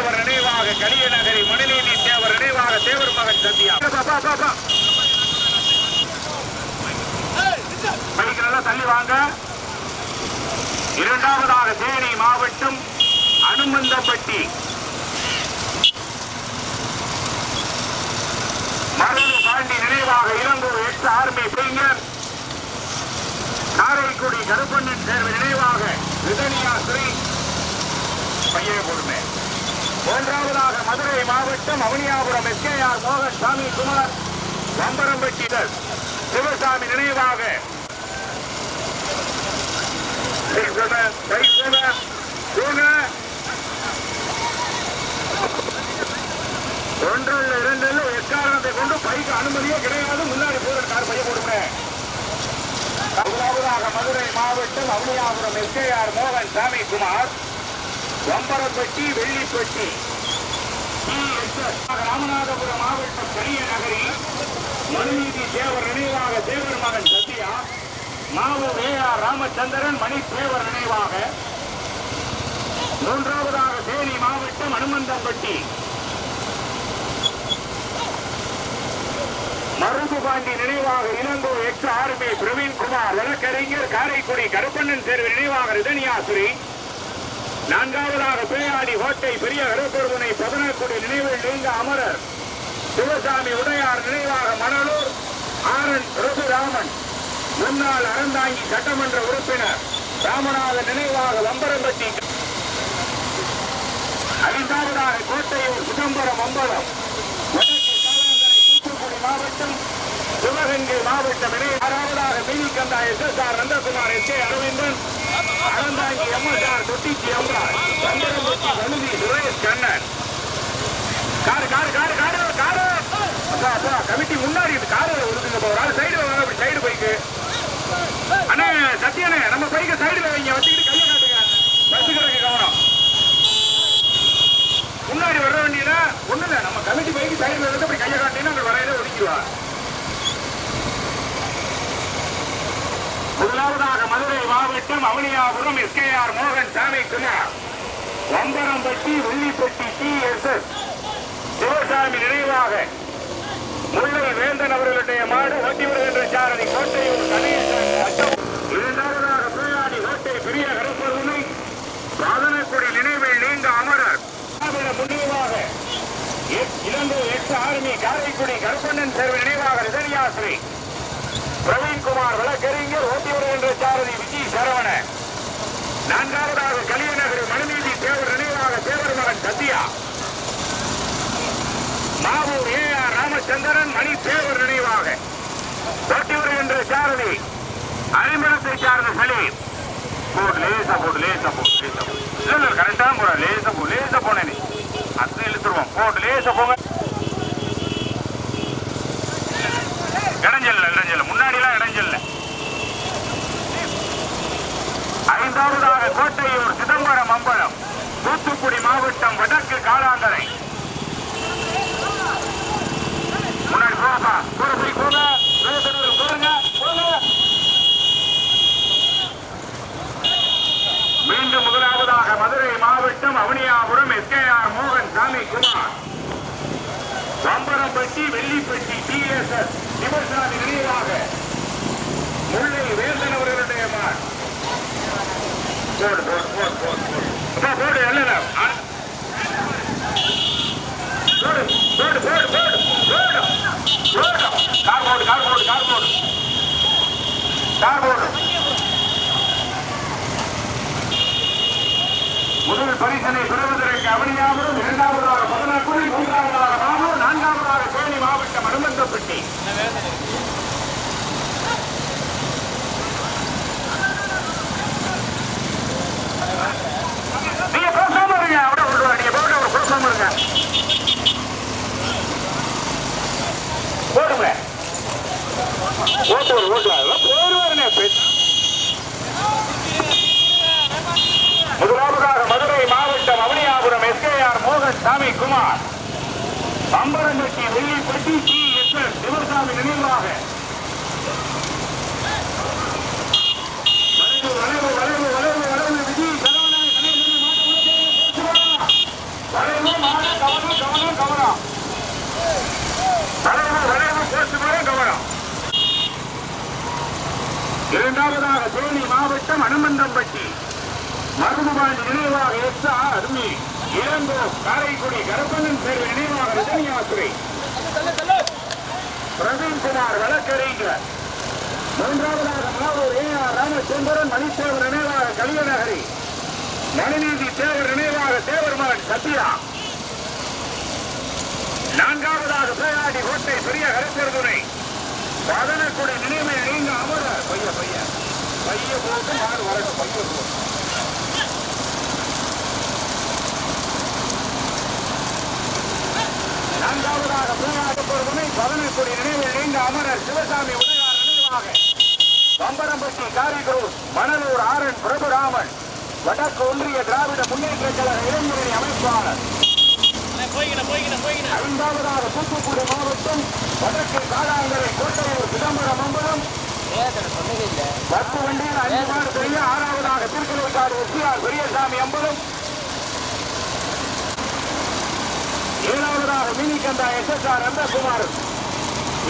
தேவர் நினைவாக கலியநகரி மணிநீதி தேவர் நினைவாக தேவர் மகன் சத்யா. நல்லா தள்ளி வாங்க. இரண்டாவதாக தேனி மாவட்டம் அனுமந்தப்பட்டி மருது பாண்டி நினைவாக இளங்கூர் எக்ஸ் ஆர்மி பிரிங்கர் காரைக்குடி கருப்பண்ணன் தேர்வு நினைவாக ரிதனியா ஸ்ரீ பைய கொடுமை. மூன்றாவதாக மதுரை மாவட்டம் அவனியாபுரம் எஸ்கேஆர் மோகன் சாமி குமார் வம்பரம்பட்டி சிவசாமி நினைவாக ஒன்றில் இரண்டில் எக்காரணத்தை கொண்டு பைக்கு அனுமதியே கிடையாது. முன்னாடி போவதற்காக பைய கொடுங்க. முதலாவதாக மதுரை மாவட்டம் அவனியாபுரம் எஸ்கேஆர் மோகன் சாமி குமார் வம்பரப்பட்டி வெள்ளிப்பட்டி. ராமநாதபுரம் மாவட்டம் கலியநகரி மணிநீதி தேவர் நினைவாக தேவர் மகன் சத்யா. மாவு ஏஆர் ராமச்சந்திரன் மணி தேவர் நினைவாக. மூன்றாவதாக தேனி மாவட்டம் அனுமந்தம்பட்டி மருது பாண்டி நினைவாக இளங்கோ எக்ஸ் ஆர்மி பிரவீன்குமார் வழக்கறிஞர் காரைக்குடி கருப்பண்ணன் தேர்வு நினைவாக ரிதனியாசுரி. நான்காவதாக பேயாடி கோட்டை பெரிய கருப்பொருவனை பதனக்குடி நினைவில் நீங்க அமரர் சிவசாமி உடையார் நினைவாக மணலூர் ஆரன் ரகுராமன் முன்னாள் அறந்தாங்கி சட்டமன்ற உறுப்பினர் ராமநாதன் நினைவாக வம்பரம்பட்டி. ஐந்தாவதாக கோட்டையூர் சிதம்பரம் அம்பலம் தூத்துக்குடி மாவட்டம் சிவகங்கை மாவட்டம். ஆறாவதாக மினிகந்தா SSR Nandakumar SK Aravindan Aranthangi MSR Thottichi Ambal Vambarampatti வலுதி Suresh Kannan. Car car car car car committee முன்னாடி காரு ஒதுக்குங்க. போறாரு சைடுல வர அப்படி சைடு பைக்கு அண்ணே சத்தியனே நம்ம பைக்க சைடுல வைங்க வச்சுக்கிட்டு கையை காட்டுங்க. பஸ்ஸுக்கு கவனம். முன்னாடி வர வேண்டியதா ஒண்ணு இல்ல. நம்ம கமிட்டி பைக்கு சைடுல இருந்து அப்படி கையை காட்டினா அங்க வரையில ஒதுக்கிடுவா. முதலாவதாக மதுரை மாவட்டம் அவனியாபுரம் எஸ்கேஆர் மோகன் சாமி குமார் வம்பரம்பட்டி வெள்ளிப்பட்டி TSS சிவசாமி நினைவாக முல்லை வேந்தன் அவர்களுடைய மாடு ஓட்டி வருகின்ற சாரதி கோட்டையூர் கணேசன். இரண்டாவதாக பேயாடி கோட்டை பெரிய கருப்பொருவனை பதனக்குடி நினைவில் நீங்க அமரர் முன்னிலைவாக இளங்கோ எக்ஸ் ஆர்மி காரைக்குடி கருப்பண்ணன் தேர்வு நினைவாக ரிதனியாஸ்ரீ பிரவீன்குமார் வழக்கறிஞர் ஓட்டி வருகின்ற சாரதி விஜய் சரவண. நான்காவதாக கலியநகரி மணிநீதி தேவர் நினைவாக தேவர் மகன் சத்யா. மாவூர் ஏஆர் ராமச்சந்திரன் மணி தேவர் நினைவாக ஓட்டி வருகின்ற சாரதி அரிமளத்தை சார்ந்த சலீம். போடு லேசா போடு லேசா போடு லேசா போடு. இல்ல கரெக்டா போற லேசா போ லேசா போனே நீ அத்தை இழுத்துருவோம். போட்டு லேசா போங்க. இடைஞ்சல்ல இடைஞ்சல்ல முன்னாடி எல்லாம் இடைஞ்சல்ல. ஐந்தாவதாக கோட்டையூர் சிதம்பரம் அம்பலம் தூத்துக்குடி மாவட்டம் வடக்கு காலாங்கரை. முன்னாடி போகப்பா கூட போய் போங்க போங்க போங்க. மீண்டும் முதலாவதாக மதுரை மாவட்டம் அவனியாபுரம் SKR மோகன் சாமி குமார் வம்பரம்பட்டி வெள்ளிப்பட்டி TSS சிவசாமி நினைவாக முல்லை வேந்தன் அவர்களுடைய மார். போடு போடு போடு போடு போடு போடு அல்ல போடு போடு போடு போடு போடு போடு. கார் போடு கார் போடு கார் போடு கார் போடு. முதல் பரிசனை பெறுவதற்கு அவனியாபுரம், இரண்டாவதாக பதனக்குடி, மூன்றாவதாக மாவூர், நான்காவதாக தேனி மாவட்டம் அனுமந்தப்பட்டி. நீங்க பேசாம இருங்க. அப்படியே விட்டுருவா. நீங்க போட்டு ஒரு பேசாம இருங்க. போடுங்க ஓட்டு ஓட்டுலாம் போடுவாருங்க. முதலாவதாக மதுரை மாவட்டம் அவனியாபுரம் SKR மோகன் சாமி குமார் அம்பரம்பட்டி வெள்ளிப்பட்டி TSS சிவசாமி நினைவாக வளைவு வளைவு வளைவு வளைவு விஜய் சரவணன் வளைவு மூன்றாவதாக தேனி மாவட்டம் அனுமந்தம்பட்டி மருதுபாண்டி நினைவாக எஸ் அருமி இளங்கோ காரைக்குடி கருப்பண்ணன் பேர் நினைவாக ரஜினியாசுரை பிரவீன்குமார் வழக்கறிஞர். மூன்றாவதாக மாவூர் ஏஆர் ராமச்சந்திரன் மணித்தேவர் நினைவாக கலியநகரி மனுநீதி தேவர் நினைவாக தேவர் மகன் சத்யா. நான்காவதாக பேராடி கோட்டை பெரிய கருப்பர் துணை பதனக்குடி நினைவை நீங்க அமர பைய போட்டு மாறு வரட்டும் பைய போட்டு. நான்காவதாக பேராடப்பர் துணை பதனக்குடி நினைவை நீங்க அமரர் சிவசாமி உதயார் நினைவாக பம்பரம்பட்டி காரிகூர் மணலூர் ஆரன் பிரபுராமன் வடக்கு ஒன்றிய திராவிட முன்னேற்ற கழக இளைஞரணி அமைப்பாளர். ஐந்தாவதாக தூத்துக்குடி மாவட்டம் வடக்கு காலாங்கரை கோட்டையூர் சிதம்பரம் அம்பலம் 10 வண்டியில் 5 மாடு பெரிய. ஆறாவதாக திருக்கலைக்காடு எஸ்ஆர் பெரியசாமி அம்பலம். ஏழாவதாக மினிகந்தா SSR Nandakumar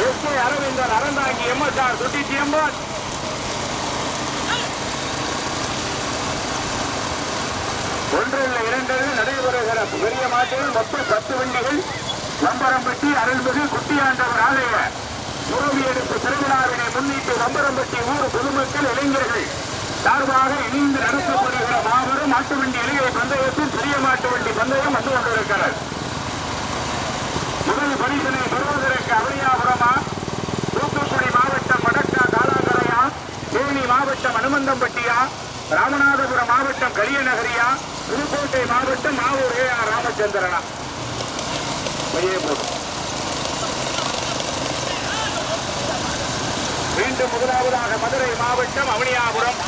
SK Aravindan Aranthangi MSR Thottichi Amban. ஒன்றில் 2 நடைபெறுகிற பெரிய மாட்டில் மொத்தம் 10 வண்டிகள். வம்பரம்பட்டி அருள்மிகு குட்டியாண்டவர் ஆலய துறவி எடுப்பு திருவிழாவினை முன்னிட்டு வம்பரம்பட்டி ஊர் பொதுமக்கள் இளைஞர்கள் சார்பாக இணைந்து நடத்தப்படுகிற மாபெரும் மாட்டு வண்டி இளைய பந்தயத்தில் பெரிய மாட்டு வண்டி பந்தயம் வந்து கொண்டிருக்கிறது. முதல் பரிசனை பெறுவதற்கு அவனியாபுரமா, தூத்துக்குடி மாவட்டம் வடக்கா காலாங்கரையா, தேனி மாவட்டம் அனுமந்தம்பட்டியா, ராமநாதபுரம் மாவட்டம் கலியநகரியா, புதுக்கோட்டை மாவட்டம் மாவூர் ஏஆர் ராமச்சந்திரனா? மீண்டும் முதலாவதாக மதுரை மாவட்டம் அவனியாபுரம்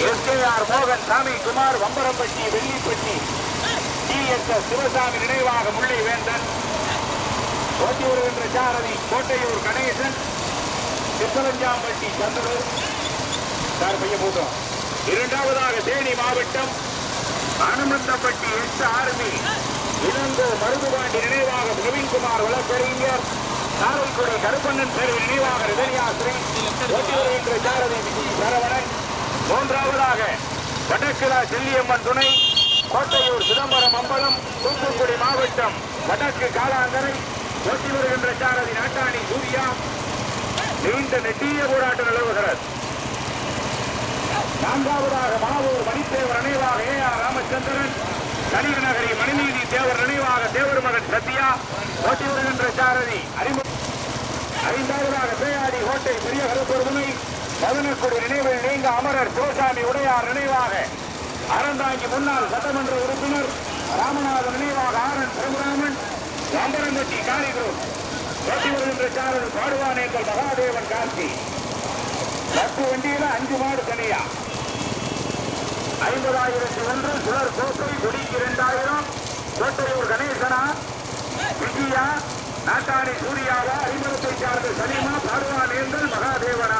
எஸ்கேஆர் மோகன் சாமி குமார் வம்பரம்பட்டி வெள்ளிப்பட்டி டிஎஸ்எஸ் சிவசாமி நினைவாக முள்ளி வேந்தன் ஓட்டி வருகின்ற சாரதி கோட்டையூர் கணேசன் சித்தலஞ்சாம்பட்டி சந்திரு சார் பையன் போட்டோம். இரண்டாவதாக தேனி மாவட்டம் அனுமந்தம்பட்டி எஸ் ஆர்மி இளங்கோ மருதுபாண்டி நினைவாக பிரவீன்குமார் வழக்கறிஞர் காரைக்குடி கருப்பண்ணன் பேர் நினைவாக ரஜினியாஸ்ரீ ஓட்டி வருகின்ற சாரதி சரவணன். மூன்றாவதாக வடக்குலா செல்லியம்மன் துணை கோட்டையூர் சிதம்பரம் அம்பலம் தூத்துக்குடி மாவட்டம் வடக்கு காலாங்கரை ஓட்டி வருகின்ற சாரதி நாட்டாணி சூர்யா. நீண்ட நெட்டிய போராட்டம் நிலவுகிறது. நான்காவதாக மாவூர் மணித்தேவர் நினைவாக ஏஆர் ராமச்சந்திரன் கலியநகரி மணிநீதி தேவர் நினைவாக தேவர் மகன் சத்யா ஓட்டி வருகின்ற சாரதி ஐந்தாவதாக பேயாடி கோட்டை பெரிய கருப்பர் துணை மதனக்குடி நினைவில் நீங்க அமரர் சிவசாமி உடையார் நினைவாக அறந்தாங்கி முன்னாள் சட்டமன்ற உறுப்பினர் ராமநாதன் நினைவாக ஆரன் பிரபுராமன் வம்பரம்பட்டி காரிகூர் ஓட்டி வருகின்ற சாரதி பாடுவானேந்தல் மகாதேவன் கார்த்தி. 10 வண்டியில 5 மாடு தனியா. 50,001 சுழற் கோட்டை கொடிக்கு 2000 கோட்டையூர் கணேசனா விஜயா நாட்டாணி சூர்யாவா அறிமுகத்தை சார்ந்த சலீமா பாடுவானேந்தல் மகாதேவனா?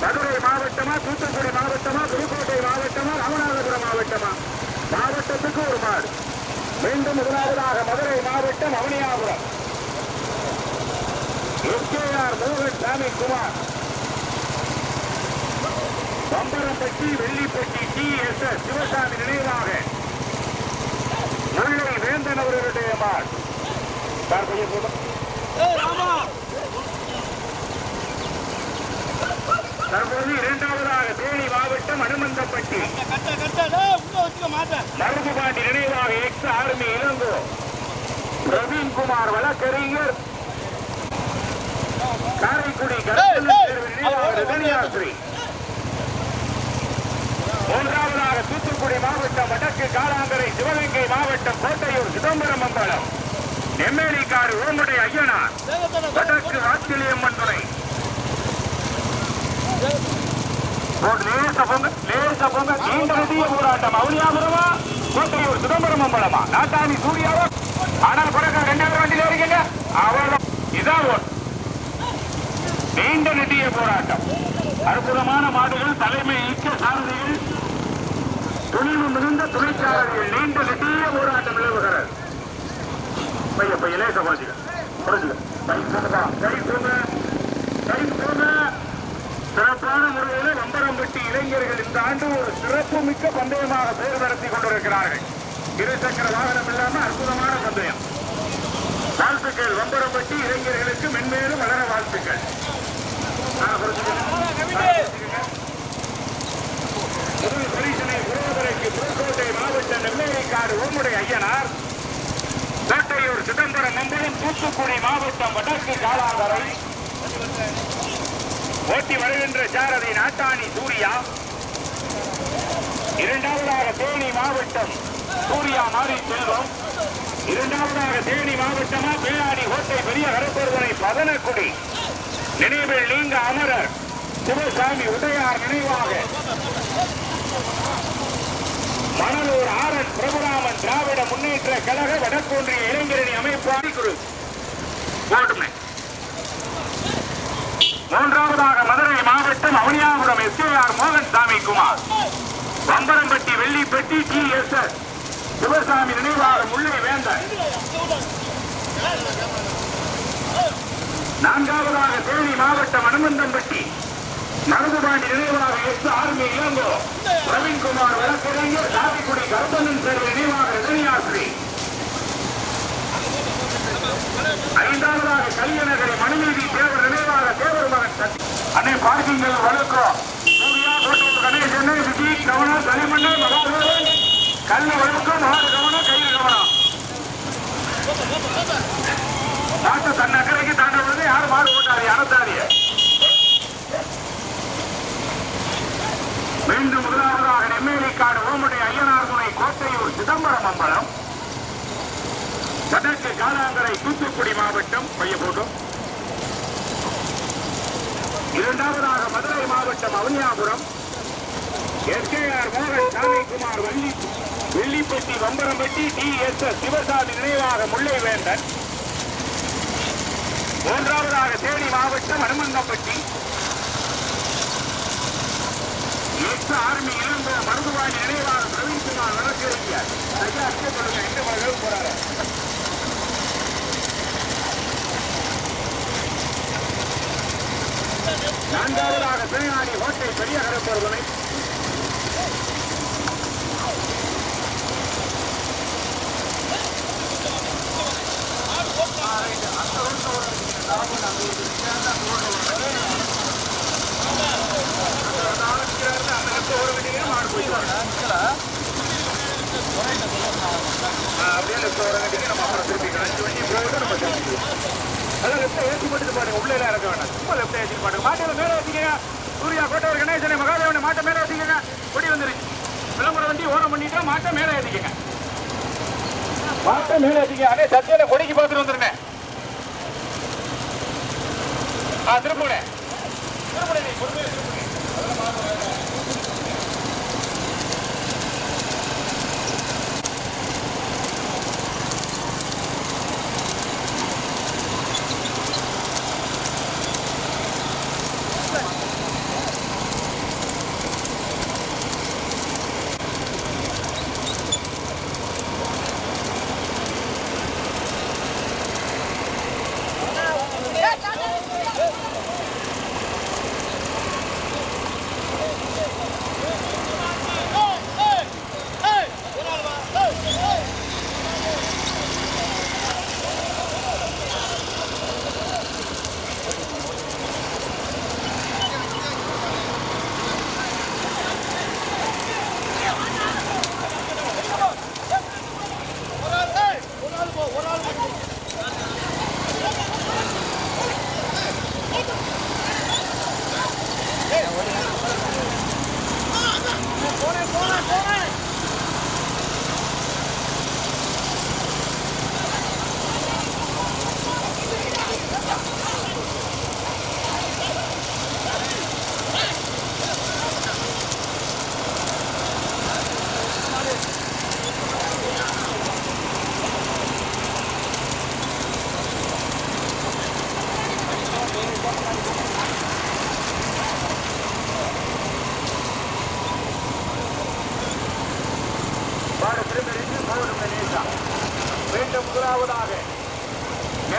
மதுரை மாவட்டமா, தூத்துக்குடி மாவட்டமா, புதுக்கோட்டை மாவட்டமா, ராமநாதபுரம் மாவட்டமா? மாவட்டத்துக்கு ஒரு மாடு. மீண்டும் முதலாவதாக மதுரை மாவட்டம் அவனியாபுரம் எஸ்கேஆர் மோகன் சாமி குமார் பம்பரம்பட்டி வெள்ளிப்பட்டி டிஎஸ்எஸ் சிவசாமி நினைவாக முல்லை வேந்தன் அவர்களுடைய மாடு. தற்போது இரண்டாவதாக தேனி மாவட்டம் அனுமந்தம்பட்டி மருதுபாண்டி நினைவாக எக்ஸ் ஆர்மி இளங்கோ பிரவீன்குமார் வழக்கறிஞர் காரைக்குடி நினைவாக ரஜினியாஸ்ரீ. மூன்றாவதாக தூத்துக்குடி மாவட்டம் வடக்கு காலாங்கரை சிவகங்கை மாவட்டம் கோட்டையூர் சிதம்பரம் அம்பலம் நெம்மேலிக்காடு ஓமுடை ஐயனார் வடக்கு வாக்கிலியம்மன் துணை. போராட்டம் அவனியாபுரமா கோட்டையூர் சிதம்பரம் அம்பலமா நாட்டாணி சூர்யாவா? ஆனால் பிறகு 2வது வண்டியில் இருக்கீங்க அவ்வளவு. இதான் நீண்ட நெட்டிய போராட்டம். அற்புதமான மாடுகள், தலைமை இக்க சாரதிகள், துணிவு மிகுந்த துணைச்சாரதிகள், நீண்ட நெட்டிய போராட்டம் நிலவுகிறது. பையன் சமாதிகள் சிறப்பான முறையில் வம்பரம்பட்டி போட்டி இளைஞர்கள் இந்த ஆண்டு ஒரு சிறப்பு மிக்க பந்தயமாக பேர் நடத்தி கொண்டிருக்கிறார்கள். இருசக்கர வாகனம் இல்லாமல் அற்புதமான பந்தயம். வாழ்த்துக்கள் வம்பரம்பட்டி இளைஞர்களுக்கு மென்மேலும் வளர வாழ்த்துக்கள். முதல் பரிசனை புரோதரைக்கு புதுக்கோட்டை மாவட்ட நெம்மேலிக்காடு ஓமுடை ஐயனார், கோட்டையூர் சிதம்பரம் மம்பலம் தூத்துக்குடி மாவட்டம் வடக்கு காலாங்கரை ஓட்டி வருகின்ற சாரதி நாட்டாணி சூர்யா. இரண்டாவதாக தேனி மாவட்டம் சூர்யா மாரி செல்வம். இரண்டாவதாக தேனி மாவட்டமா பேராடி கோட்டை பெரிய கருப்பொருவனை பதனக்குடி நினைவில் நீங்க அமரர் சிவசாமி உடையார் நினைவாக மணலூர் ஆரன் பிரபுராமன் திராவிட முன்னேற்ற கழக வடக்கொன்றிய இளைஞரணி அமைப்பாளி குரு. மூன்றாவதாக மதுரை மாவட்டம் அவனியாபுரம் எஸ்கேஆர் மோகன் சாமி குமார், வம்பரம்பட்டி வெள்ளிப்பட்டி TSS சிவசாமி நினைவாக முல்லை வேந்தன். நான்காவதாக தேனி மாவட்டம் அனுமந்தம்பட்டி மருதுபாண்டி நினைவாக ஆர்மி இளங்கோ பிரவீன்குமார் வழக்கறிஞர் காவிக்குடி கருப்பண்ணன் சேர்வு நினைவாக ரஜினியாஸ்ரீ. ஐந்தாவதாக கலியநகரி மணிநீதி தேவர் நினைவாக தேவர் மகன் சக்தி. அன்னை பார்க்கிங்கள் வழக்கம் சூர்யா கோட்டூர் கணேசன் விஜி கவனம் களிமண்ணன் மகாதேவன் கல்வி வழக்கம் மாடு கவனம் கையில் கவனம். நாட்டு தன் அக்கறைக்கு தாண்ட பொழுது யாரும் மாடு ஓட்டாது அனத்தாதிய. மீண்டும் முதலாவதாக நெம்மேலிக்காடு ஓமுடை ஐயனார் துணை கோட்டையூர் சிதம்பரம் அம்பலம் வடக்கு காலாங்கரை தூத்துக்குடி மாவட்டம் பையப்போட்டும். இரண்டாவதாக மதுரை மாவட்டம் அவனியாபுரம் எஸ்கேஆர் மோகன் சாமிக்குமார் வெள்ளிப்பட்டி வம்பரம்பட்டி TSS சிவசாமி நினைவாக முல்லை வேந்தன். மூன்றாவதாக தேனி மாவட்டம் அனுமந்தம்பட்டி ஆர்மி இளங்கோ மருதுவாணி நினைவாக பிரவீன்குமார் வழக்கறிஞர். ஐயா சொல்லுங்க எங்க மகள் போறாரு. நான்காவதாக பேராடி கோட்டை பெரிய கருப்பொருவனை உள்ளே இறக்க வேண்டாம். சும்மா லெப்ட் ஏற்றி பாருங்க. மாட்டை மேலே வச்சுக்கங்க. சூர்யா கோட்டவர் கணேசனை மகாதேவனை மாட்டை மேலே வச்சுக்கங்க. கொடி வந்துருச்சு. விளம்பரம் வண்டி ஓரம் பண்ணிட்டா மாட்டை மேலே ஏற்றிக்கங்க. மாட்டை மேலே வச்சுக்க. அதே சத்தியில கொடிக்கு பார்த்துட்டு வந்துருங்க. திருப்பூட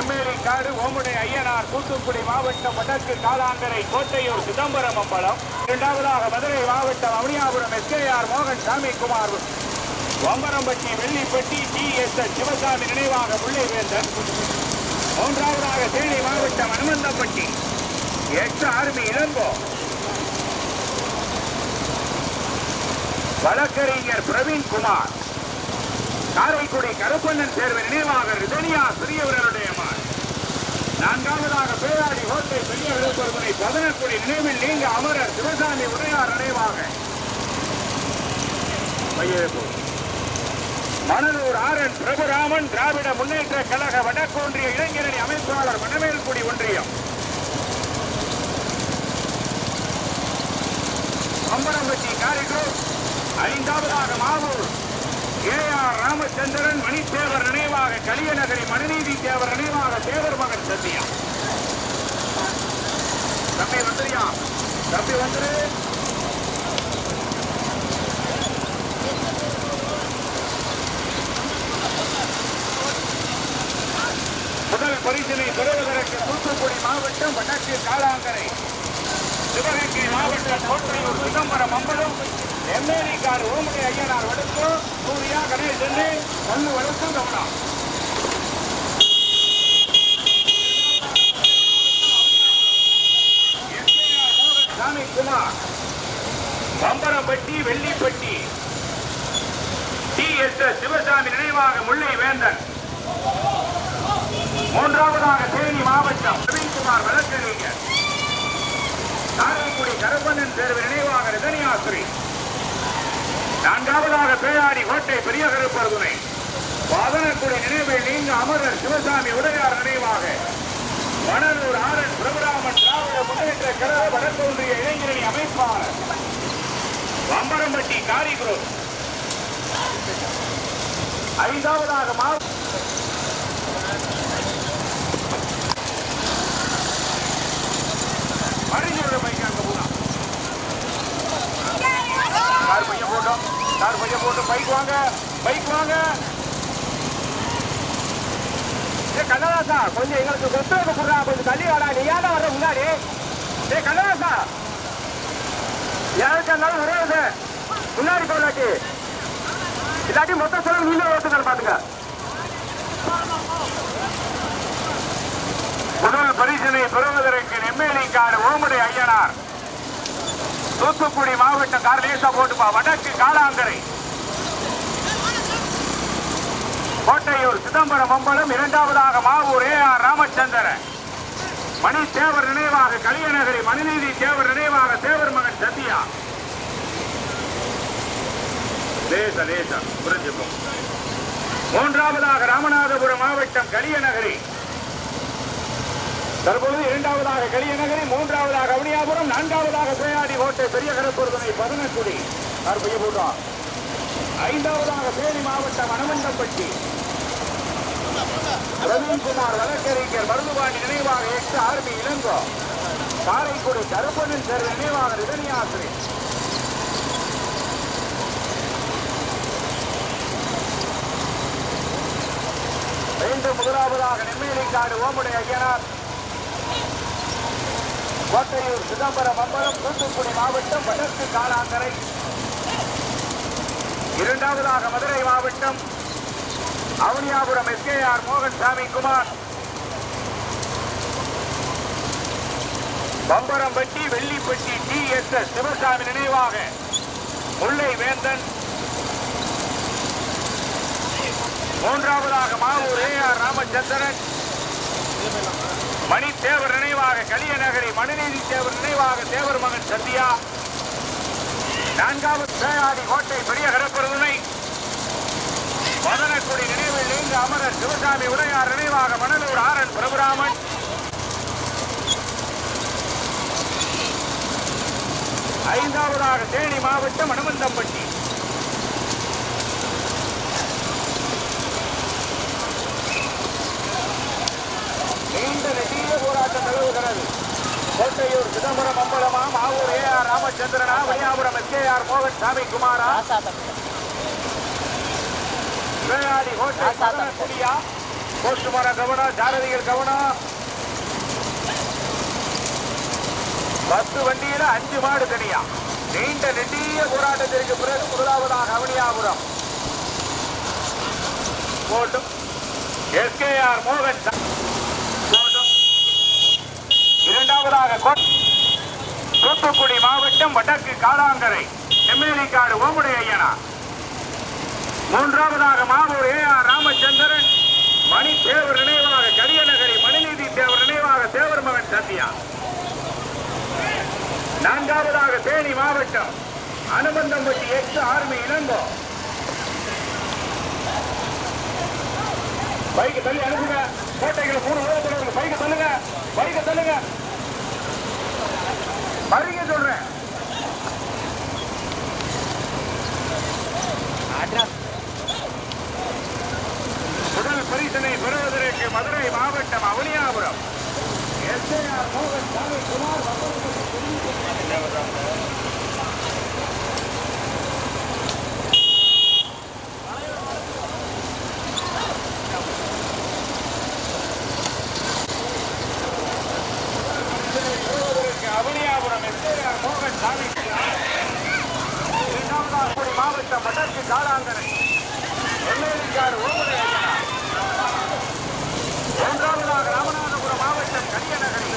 நெம்மேலி காடு ஓமுடை ஐயனார் தூத்துக்குடி மாவட்டம் வடக்கு காலாங்கரை கோட்டையூர் சிதம்பரம் அம்பலம். இரண்டாவதாக மதுரை மாவட்டம் அவனியாபுரம் எஸ்கேஆர் மோகன் சாமிக்குமார் வம்பரம்பட்டி வெள்ளிப்பட்டி TSS சிவசாமி நினைவாக முல்லைவேந்தன். மூன்றாவதாக தேனி மாவட்டம் அனுமந்தப்பட்டி எக்ஸ் ஆர்மி இளங்கோ. வழக்கறிஞர் பிரவீன்குமார். காரைக்குடி கருப்பண்ணன் தேர்வு நினைவாக ரிதனியா சிறியவர்களுடைய மகன். நான்காவதாக பேராடி கோட்டை பெரிய விழுப்புரத்துறை பதனக்குடி நினைவில் நீங்க அமரர் சிவசாமி உடையார் நினைவாக மணலூர் ஆரன் பிரபுராமன் திராவிட முன்னேற்ற கழக வடக்கொன்றிய இளைஞரணி அமைப்பாளர் மணமேல்குடி ஒன்றியம். அம்பரம்பட்டி காரைக்குடி. ஐந்தாவதாக மாவூர் AR ராமச்சந்திரன் மணித்தேவர் நினைவாக கலியநகரி மனுநீதி தேவர் நினைவாக தேவர் மகன் சத்தியா. தம்பி வந்துறியா? தம்பி வந்துரு. முதல் பரிசினை பெறுவதற்கு தூத்துக்குடி மாவட்டம் வடக்கு காலாங்கரை, சிவகங்கை மாவட்டம் கோட்டையூர் சிதம்பரம் அம்பலம், நெம்மேலி காடு ஓமுடை ஐயனார் வடக்கு, சூர்யா கணேசன் கல்லு வடக்கு கவனம். சாமிக்குமார் பம்பரம்பட்டி வெள்ளிப்பட்டி TSS சிவசாமி நினைவாக முல்லை வேந்தன். மூன்றாவதாக தேனி மாவட்டம் பிரவீன்குமார் வழக்கறிஞர். காரைக்குடி கருப்பண்ணன் தேர்வு நினைவாக ரிதனியாஸ்ரீ. நான்காவதாக பேயாடி கோட்டை பெரிய கருப்பர்துணை வாதனக்குடி நினைவில் நீங்க அமரர் சிவசாமி உடையார் நினைவாக மணலூர் ஆரன் பிரபுராமன் திராவிட முன்னேற்ற கழக வடக்கொன்றிய இளைஞரணி அமைப்பாளர் வம்பரம்பட்டி காரைக்குடி. ஐந்தாவதாக மறிஞ்சோட பையன் அங்க போனா கார் பையன் போட்டோம் பைக் வாங்க. கண்ணதாசா கொஞ்சம் எங்களுக்கு ஒத்துழைப்பு கொடுறா, கொஞ்சம் தள்ளி வாடா. நீ ஏன் வர முன்னாடி? கண்ணதாசா யாருக்கு இருந்தாலும் வராது முன்னாடி போலாட்டி, இல்லாட்டி மொத்தம் சொல்ல நீங்களே ஓட்டுங்க பாத்துங்க. முதல் பரிசனை பெறுவதற்கு நெம்மேலி காடு ஓமுடை ஐயனார் தூத்துக்குடி மாவட்டம் கார்லேசா போட்டுப்பா வடக்கு காலாங்கரை கோட்டையூர் சிதம்பரம் அம்பலம். இரண்டாவதாக மாவூர் AR ராமச்சந்திரன் மணி தேவர் நினைவாக கலியநகரி மனுநீதி தேவர் நினைவாக தேவர் மகன் சத்தியா. புரிஞ்சுக்கும். மூன்றாவதாக ராமநாதபுரம் மாவட்டம் கலியநகரி. தற்பொழுது இரண்டாவதாக கலியநகரி, மூன்றாவதாக அவனியாபுரம், நான்காவதாக பேயாடி கோட்டை பெரிய கருப்பொருதனை பதனக்குடி பைய போடுறான். ஐந்தாவதாக தேனி மாவட்டம் அனுமந்தப்பட்டி பிரவீன்குமார் வழக்கறிஞர் மருதுபாண்டி நினைவாக எக்ஸ் ஆர்மி இளங்கோ. காரைக்குடி கருப்பண்ணன் தேர்வு நினைவாக ரிதனியாஸ்ரீ. மீண்டும் முதலாவதாக நெம்மேலி காடு ஓமுடை ஐயனார் கோட்டையூர் சிதம்பரம் அம்பலம் தூத்துக்குடி மாவட்டம் வடக்கு காலாங்கரை. இரண்டாவதாக மதுரை மாவட்டம் அவனியாபுரம் SKR மோகன் சாமிக்குமார். பம்பரம்பட்டி வெள்ளிப்பட்டி TSS சிவசாமி நினைவாக முல்லை வேந்தன். மூன்றாவதாக மாவூர் AR ராமச்சந்திரன் மணி தேவர் நினைவாக கலியநகரி மனுநீதி தேவர் நினைவாக தேவர் மகன் சத்தியா. நான்காவது பேயாடி கோட்டை பெரிய கருப்பொருதுணை வதனக்குடி நினைவில் நீங்க அமரர் சிவசாமி உடையார் நினைவாக மணலூர் ஆரன் பிரபுராமன். ஐந்தாவதாக தேனி மாவட்டம் அனுமந்தம்பட்டி நீண்ட நெடிய போராட்டம் நிலவுகிறது. கோட்டையூர் சிதம்பரம் அம்பலமா மாவூர் AR ராமச்சந்திரனா வணியாபுரம் SKR மோகன் சாமிக்குமாரா பேயாடி கோட்டை குடியா போஸ்டுமான கவனம், சாரதிகள் கவனம். 10 வண்டியில 5 மாடு தனியா. நீண்ட நெடிய போராட்டத்திற்கு பிறகு முதலாவதாக அவனியாபுரம் போட்டும் எஸ்கேஆர் மோகன் போட்டும். இரண்டாவதாக தூத்துக்குடி மாவட்டம் வடக்கு காலாங்கரை எம்எல்ஏக்காடு ஓமுடைய ஐயனா. மூன்றாவதாக மாவூர் ஏஆர் ராமச்சந்திரன் மணி தேவர் நினைவாக கரியநகரி மணிநீதி தேவர் நினைவாக தேவர் மகன் சத்யா. நான்காவதாக தேனி மாவட்டம் Anumanthampatti X army Ilango. Bike தள்ளி அனுப்புங்க. கோட்டைகளை 3 உலகத்தில் பைக்கு தள்ளுங்க, பைக்கை தள்ளுங்க, பறிக்க சொல்றேன். முதல் பரிசனை பெறுவதற்கு மதுரை மாவட்டம் அவனியாபுரம் எஸ்ஏஆர் மோகன் சாமி குமார். அவனியாபுரம் எஸ்ஏஆர் மோகன் சாமி. இரண்டாவதாக மாவட்டம் வடக்கு காலாங்கரை எல்லைக்காடு ஓமுடைய ஐயனா. மூன்றாவதாக ராமநாதபுரம் மாவட்டம் கரியநகரி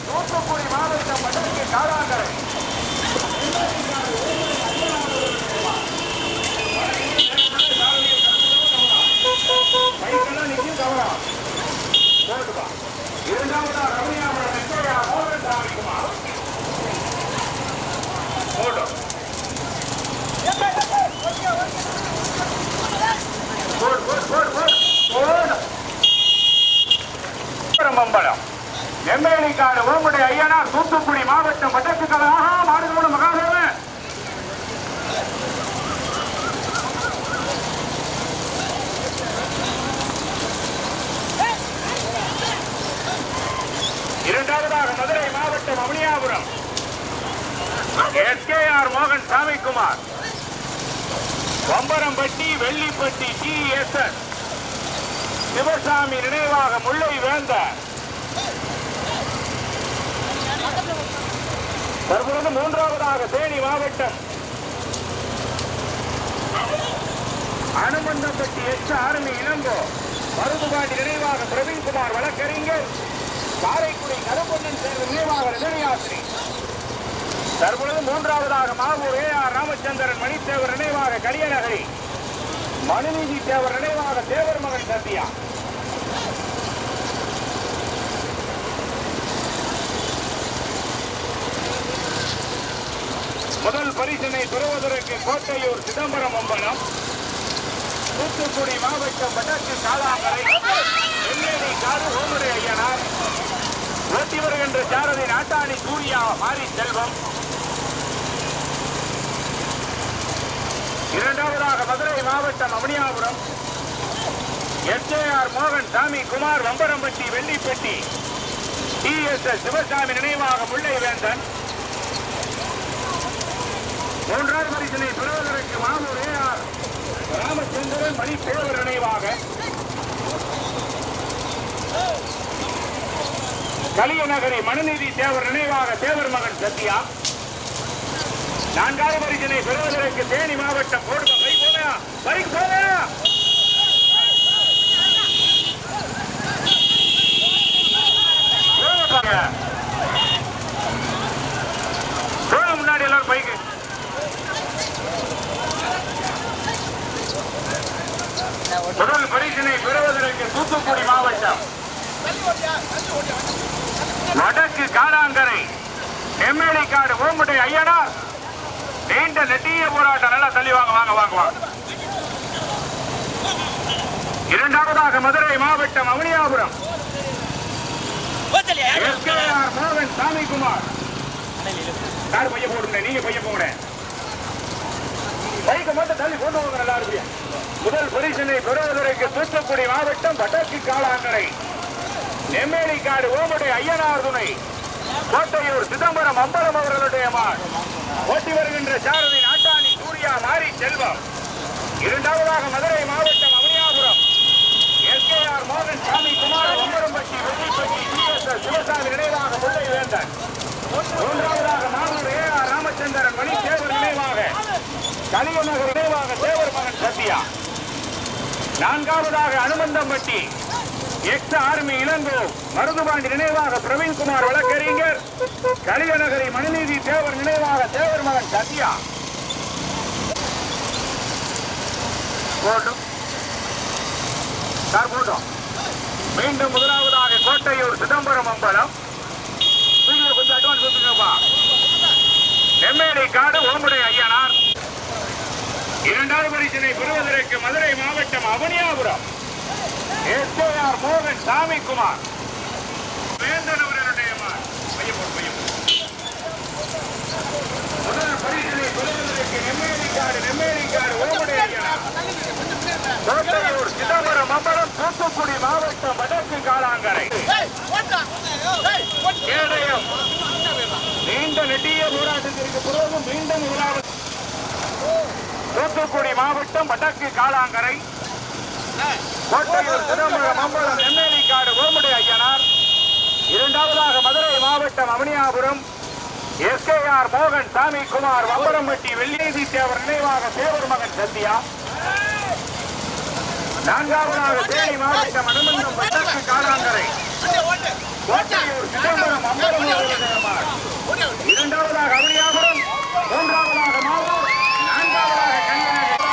தூத்துக்குடி மாவட்டம் வடக்கு காலாங்கரை இரண்டாவதாக ரமணியாபுரம் எஸ்கேஆர் மோகன் சாமி குமார் போடும். மம்பலம் எம்எல்ஏக்காடு ஓமுடைய ஐயனார் தூத்துக்குடி மாவட்டம் வடக்கு கழகம் மாடுகளோடு மகாதேவன். இரண்டாவதாக மதுரை மாவட்டம் அவனியாபுரம் எஸ்கேஆர் மோகன் சாமிக்குமார். கொம்பரம்பட்டி வெள்ளிப்பட்டி டிஎஸ்எஸ் சிவசாமி நினைவாக முல்லை வேந்த. தற்பொழுது மூன்றாவதாக தேனி மாவட்டம் அனுமந்தம்பட்டி எச் ஆர்மி இளங்கோ மருதுபாண்டி நினைவாக பிரவீன்குமார் வழக்கறிஞர். காரைக்குடி கருப்பொன்னன் சேர்ந்த நினைவாக ரஜினியாசிரி. தற்பொழுது மூன்றாவதாக மாவூர் ஏஆர் ராமச்சந்திரன் மணித்தேவர் நினைவாக கரியநகரி மனுநீதி தேவர் நினைவாக தேவர் மகன் சத்யா. முதல் பரிசினை பெறுவதற்கு கோட்டையூர் சிதம்பரம் அம்பலம், தூத்துக்குடி மாவட்டம் வடக்கு காலாங்கரை எம்ஏடிக்காடு ஓமுடைய ஐயனார், ஓட்டி வருகின்ற சாரதி நாட்டாணி சூர்யா மாரி செல்வம். இரண்டாவதாக மதுரை மாவட்டம் அவனியாபுரம் எஸ்ஏஆர் மோகன் சாமி குமார் வம்பரம்பட்டி வெள்ளிப்பட்டி டிஎஸ்எஸ் சிவசாமி நினைவாக முல்லை வேந்தன். மூன்றாவது பரிசினை பெறுவதற்கு மாவூர் ஏஆர் ராமச்சந்திரன் மணித்தேவர் நினைவாக கலியநகரி மனுநீதி தேவர் நினைவாக தேவர் மகன் சத்யா. நான்காவது பரிசினை பெறுவதற்கு தேனி மாவட்டம் போடுங்க. பைக் போங்க, பைக் போங்க. முன்னாடி எல்லாரும் பைக்கு. முதல் பரிசினை பெறுவதற்கு தூத்துக்குடி மாவட்டம் வடக்கு காலாங்கரை எம்ஏடிக்காடு ஓமுடைய ஐயனார். நீண்ட நெட்டிய போராட்டம். நல்லா தள்ளி வாங்க வாங்க வாங்க வாங்க. இரண்டாவதாக மதுரை மாவட்டம் அவனியாபுரம் எஸ்கேஆர் மோகன் சாமிக்குமார். யாரு பையன் போடுங்க, நீங்க பையன் போங்க. பைக்கை மட்டும் தள்ளி கொண்டு போங்க நல்லா இருக்கு. முதல் பரிசினை பெறுவதற்கு தூத்துக்குடி மாவட்டம் வடக்கு காலாங்கடை நெம்மேலிக்காடு ஓமுடைய ஐயனார் துணை கோட்டையூர் சிதம்பரம் அம்பலம் அவர்களுடைய மாட் ஓட்டி வருகின்ற சாரதி நாட்டாணி சூர்யா மாரி செல்வம். இரண்டாவதாக மதுரை மாவட்டம் அவனியாபுரம் எஸ்கேஆர் மோகன் சாமி குமார் ஒம்பரம்பட்டி வெள்ளிப்பட்டி ஜிஎஸ்எஸ் சிவசாமி நினைவாக முல்லை வேந்தன். மூன்றாவதாக மாவூர் ஏஆர் ராமச்சந்திரன் மணி தேவர் நினைவாக கலியநகர் நினைவாக தேவர் மகன் சத்யா. நான்காவதாக அனுமந்தம்பட்டி எக்ஸ் ஆர்மி இளங்கோ மருதுபாண்டி நினைவாக பிரவீன்குமார் வழக்கறிஞர் கலியநகரி மனுநீதி தேவர் நினைவாக தேவர் மகன் சத்யா. மீண்டும் முதலாவதாக கோட்டையூர் சிதம்பரம் அம்பலம் கொஞ்சம் அட்வான்ஸ் கொடுத்துங்கப்பா. நெம்மேலி காடு ஓமுடைய ஐயனார். இரண்டாவது பரிசினை பெறுவதற்கு மதுரை மாவட்டம் அவனியாபுரம் எஸ்கேஆர் மோகன் சாமிக்குமார் வேந்தன் அவர்களுடைய முதல் பரிசினை பெறுவதற்கு நெம்மேலி காடு ஓமுடைய ஐயனார் கோட்டையூர் சிதம்பரம் அம்பலம் தூத்துக்குடி மாவட்டம் வடக்கு காலாங்கரை கேடயம். நீண்ட நெடிய போராட்டத்திற்கு பிறகு மீண்டும் முதலாவது தூத்துக்குடி மாவட்டம் வடக்கு காலாங்கரை கோட்டையூர் சிதம்பரம் அம்பலம் நெம்மேலிக்காடு ஓமுடைய ஐயனார். இரண்டாவதாக மதுரை மாவட்டம் அவனியாபுரம் எஸ்கேஆர் மோகன் சாமி குமார் வம்பரம்பட்டி வெள்ளியதி தேவர் நினைவாக தேவர் மகன் சத்யா. நான்காவதாக தேனி மாவட்டம் அனுமந்தம் வடக்கு காலாங்கரை கோட்டையூர் சிதம்பரம் அம்பலம். இரண்டாவதாக அவனியாபுரம், மூன்றாவதாக மாவூர், நான்காவதாக கன்னியாகுமரி.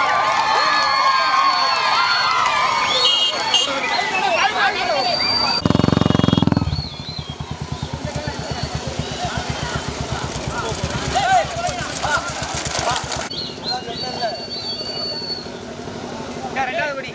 ரெண்டாவது படி